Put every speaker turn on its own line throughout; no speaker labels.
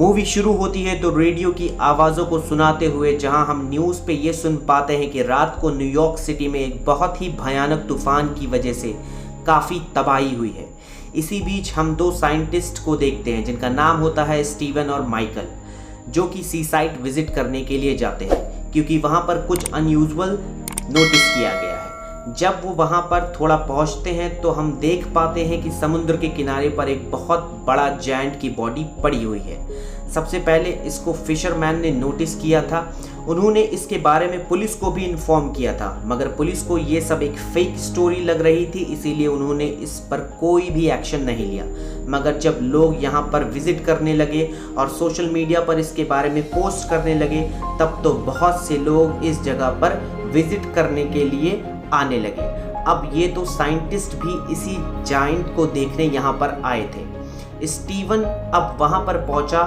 Movie शुरू होती है तो रेडियो की आवाज़ों को सुनाते हुए जहां हम न्यूज़ पे ये सुन पाते हैं कि रात को न्यूयॉर्क सिटी में एक बहुत ही भयानक तूफान की वजह से काफ़ी तबाही हुई है। इसी बीच हम दो साइंटिस्ट को देखते हैं जिनका नाम होता है स्टीवन और माइकल, जो कि सी साइट विजिट करने के लिए जाते हैं क्योंकि वहाँ पर कुछ अनयूजुअल नोटिस किया गया है। जब वो वहाँ पर थोड़ा पहुँचते हैं तो हम देख पाते हैं कि समुद्र के किनारे पर एक बहुत बड़ा जायंट की बॉडी पड़ी हुई है। सबसे पहले इसको फिशरमैन ने नोटिस किया था। उन्होंने इसके बारे में पुलिस को भी इन्फॉर्म किया था, मगर पुलिस को ये सब एक फेक स्टोरी लग रही थी, इसीलिए उन्होंने इस पर कोई भी एक्शन नहीं लिया। मगर जब लोग यहाँ पर विजिट करने लगे और सोशल मीडिया पर इसके बारे में पोस्ट करने लगे, तब तो बहुत से लोग इस जगह पर विजिट करने के लिए आने लगे। अब ये तो साइंटिस्ट भी इसी जायंट को देखने यहाँ पर आए थे। स्टीवन अब वहाँ पर पहुँचा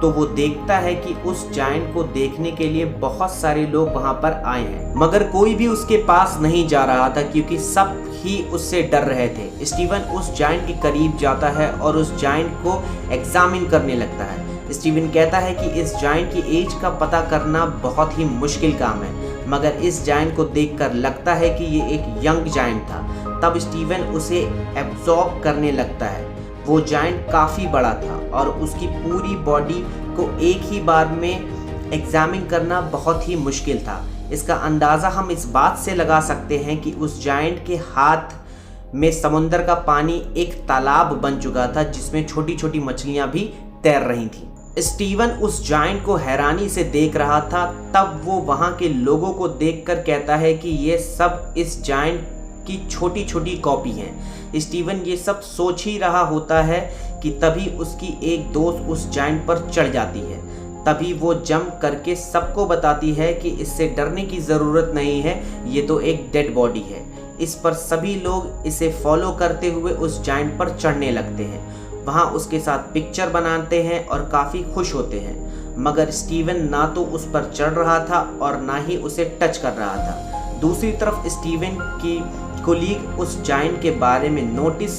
तो वो देखता है कि उस जायंट को देखने के लिए बहुत सारे लोग वहाँ पर आए हैं, मगर कोई भी उसके पास नहीं जा रहा था क्योंकि सब ही उससे डर रहे थे। स्टीवन उस जायंट के करीब जाता है और उस जायंट को एग्जामिन करने लगता है। स्टीवन कहता है कि इस जायंट की एज का पता करना बहुत ही मुश्किल काम है, मगर इस जायंट को देखकर लगता है कि ये एक यंग जायंट था। तब स्टीवन उसे एब्जॉर्ब करने लगता है। वो जायंट काफ़ी बड़ा था और उसकी पूरी बॉडी को एक ही बार में एग्जामिन करना बहुत ही मुश्किल था। इसका अंदाज़ा हम इस बात से लगा सकते हैं कि उस जायंट के हाथ में समुंदर का पानी एक तालाब बन चुका था जिसमें छोटी छोटी मछलियां भी तैर रही थीं। स्टीवन उस जायंट को हैरानी से देख रहा था। तब वो वहाँ के लोगों को देखकर कहता है कि ये सब इस जायंट की छोटी छोटी कॉपी हैं। स्टीवन ये सब सोच ही रहा होता है कि तभी उसकी एक दोस्त उस जायंट पर चढ़ जाती है। तभी वो जंप करके सबको बताती है कि इससे डरने की ज़रूरत नहीं है, ये तो एक डेड बॉडी है। इस पर सभी लोग इसे फॉलो करते हुए उस जायंट पर चढ़ने लगते हैं। वहाँ उसके साथ पिक्चर बनाते हैं और काफ़ी खुश होते हैं, मगर स्टीवन ना तो उस पर चढ़ रहा था और ना ही उसे टच कर रहा था। दूसरी तरफ स्टीवन की कोलीग उस जायंट के बारे में नोटिस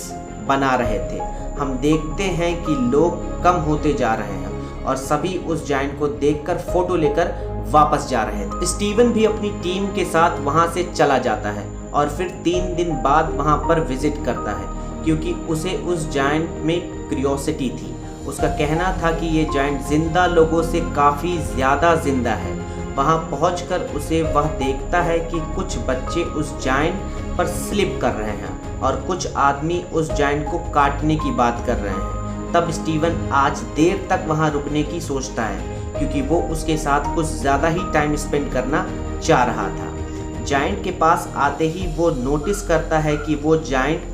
बना रहे थे। हम देखते हैं कि लोग कम होते जा रहे हैं और सभी उस जायंट को देखकर फोटो लेकर वापस जा रहे थे। स्टीवन भी अपनी टीम के साथ वहाँ से चला जाता है और फिर 3 दिन बाद वहाँ पर विजिट करता है क्योंकि उसे उस जायंट में क्यूरियोसिटी थी। उसका कहना था कि ये जायंट जिंदा लोगों से काफ़ी ज़्यादा जिंदा है। वहाँ पहुंचकर उसे वह देखता है कि कुछ बच्चे उस जायंट पर स्लिप कर रहे हैं और कुछ आदमी उस जायंट को काटने की बात कर रहे हैं। तब स्टीवन आज देर तक वहाँ रुकने की सोचता है क्योंकि वो उसके साथ कुछ ज़्यादा ही टाइम स्पेंड करना चाह रहा था। जायंट के पास आते ही वो नोटिस करता है कि वो जायंट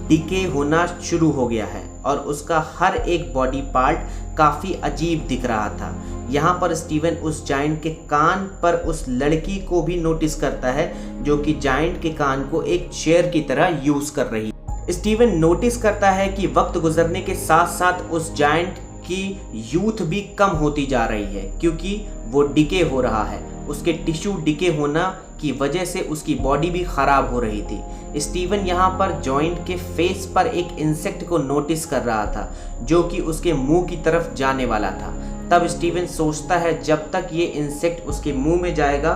डिके होना शुरू हो गया है और उसका हर एक बॉडी पार्ट काफ़ी अजीब दिख रहा था। यहाँ पर स्टीवन उस जायंट के कान पर उस लड़की को भी नोटिस करता है जो कि जायंट के कान को एक चेयर की तरह यूज़ कर रही है। स्टीवन नोटिस करता है कि वक्त गुजरने के साथ साथ उस जायंट की यूथ भी कम होती जा रही है क्योंकि वो डिके हो रहा है। उसके टिश्यू डिके होना की वजह से उसकी बॉडी भी ख़राब हो रही थी। स्टीवन यहाँ पर जॉइंट के फेस पर एक इंसेक्ट को नोटिस कर रहा था जो कि उसके मुंह की तरफ जाने वाला था। तब स्टीवन सोचता है जब तक ये इंसेक्ट उसके मुंह में जाएगा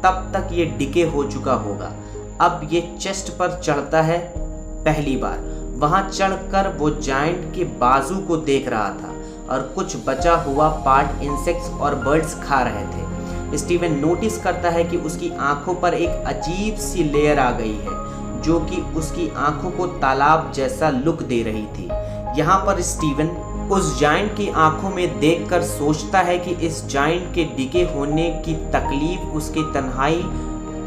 तब तक ये डिके हो चुका होगा। अब ये चेस्ट पर चढ़ता है पहली बार। वहाँ चढ़कर वो जायंट के बाजू को देख रहा था और कुछ बचा हुआ पार्ट इंसेक्ट्स और बर्ड्स खा रहे थे। स्टीवन नोटिस करता है कि उसकी आंखों पर एक अजीब सी लेयर आ गई है जो कि उसकी आंखों को तालाब जैसा लुक दे रही थी। यहाँ पर स्टीवन उस जायंट की आंखों में देखकर सोचता है कि इस जायंट के डिके होने की तकलीफ उसके तन्हाई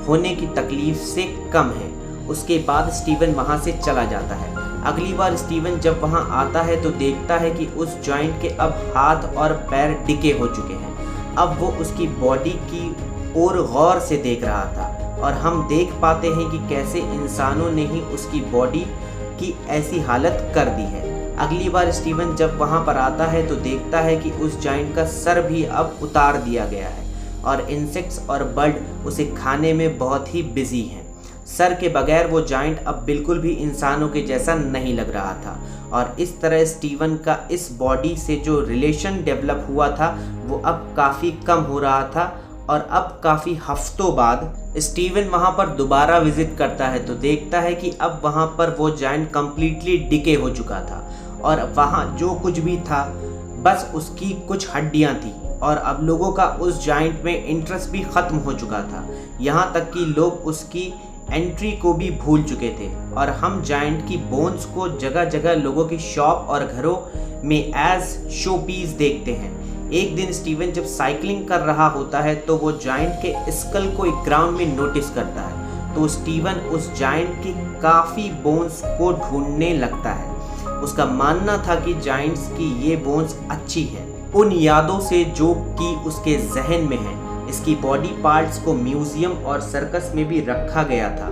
होने की तकलीफ से कम है। उसके बाद स्टीवन वहाँ से चला जाता है। अगली बार स्टीवन जब वहाँ आता है तो देखता है कि उस जायंट के अब हाथ और पैर डिके हो चुके हैं। अब वो उसकी बॉडी की ओर गौर से देख रहा था और हम देख पाते हैं कि कैसे इंसानों ने ही उसकी बॉडी की ऐसी हालत कर दी है। अगली बार स्टीवन जब वहाँ पर आता है तो देखता है कि उस जायंट का सर भी अब उतार दिया गया है और इंसेक्ट्स और बर्ड उसे खाने में बहुत ही बिजी हैं। सर के बगैर वो जायंट अब बिल्कुल भी इंसानों के जैसा नहीं लग रहा था और इस तरह स्टीवन का इस बॉडी से जो रिलेशन डेवलप हुआ था वो अब काफ़ी कम हो रहा था। और अब काफ़ी हफ्तों बाद स्टीवन वहाँ पर दोबारा विजिट करता है तो देखता है कि अब वहाँ पर वो जायंट कम्प्लीटली डिके हो चुका था और वहाँ जो कुछ भी था बस उसकी कुछ हड्डियाँ थी और अब लोगों का उस जायंट में इंटरेस्ट भी ख़त्म हो चुका था। यहाँ तक कि लोग उसकी एंट्री को भी भूल चुके थे और हम जायंट की बोन्स को जगह जगह लोगों की शॉप और घरों में एज शो पीस देखते हैं। एक दिन स्टीवन जब साइकिलिंग कर रहा होता है तो वो जायंट के स्कल को एक ग्राउंड में नोटिस करता है तो स्टीवन उस जायंट की काफ़ी बोन्स को ढूंढने लगता है। उसका मानना था कि जायंट्स की ये बोन्स अच्छी है उन यादों से जो कि उसके जहन में है। इसकी बॉडी पार्ट्स को म्यूजियम और सर्कस में भी रखा गया था।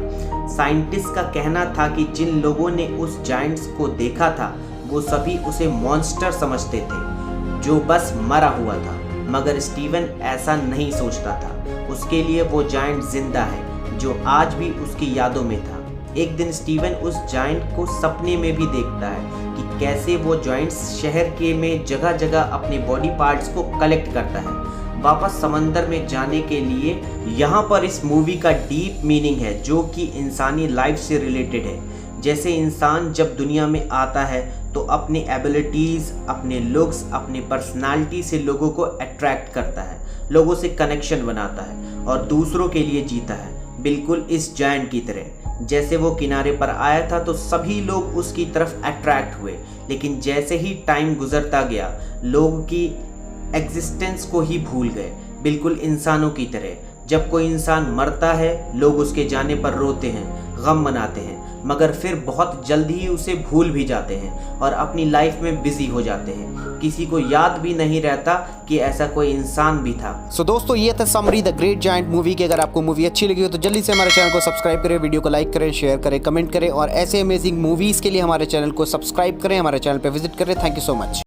साइंटिस्ट का कहना था कि जिन लोगों ने उस जायंट्स को देखा था वो सभी उसे मॉन्स्टर समझते थे जो बस मरा हुआ था, मगर स्टीवन ऐसा नहीं सोचता था। उसके लिए वो जायंट जिंदा है जो आज भी उसकी यादों में था। एक दिन स्टीवन उस जायंट को सपने में भी देखता है कि कैसे वो जायंट्स शहर के में जगह जगह अपने बॉडी पार्ट्स को कलेक्ट करता है वापस समंदर में जाने के लिए। यहाँ पर इस मूवी का डीप मीनिंग है जो कि इंसानी लाइफ से रिलेटेड है। जैसे इंसान जब दुनिया में आता है तो अपने एबिलिटीज़, अपने लुक्स, अपने पर्सनालिटी से लोगों को अट्रैक्ट करता है, लोगों से कनेक्शन बनाता है और दूसरों के लिए जीता है, बिल्कुल इस जायंट की तरह। जैसे वो किनारे पर आया था तो सभी लोग उसकी तरफ अट्रैक्ट हुए, लेकिन जैसे ही टाइम गुजरता गया लोगों की एग्जिस्टेंस को ही भूल गए, बिल्कुल इंसानों की तरह। जब कोई इंसान मरता है लोग उसके जाने पर रोते हैं, गम मनाते हैं, मगर फिर बहुत जल्द ही उसे भूल भी जाते हैं और अपनी लाइफ में बिजी हो जाते हैं। किसी को याद भी नहीं रहता कि ऐसा कोई इंसान भी था।
सो दोस्तों, ये था summary the great giant movie की। अगर आपको मूवी अच्छी लगी हो तो जल्दी से हमारे चैनल को सब्सक्राइब करें, वीडियो को लाइक करें, शेयर करें, कमेंट करें और ऐसे अमेजिंग मूवीज़ के लिए हमारे चैनल को सब्सक्राइब करें, हमारे चैनल पर विजिट करें। Thank you so much.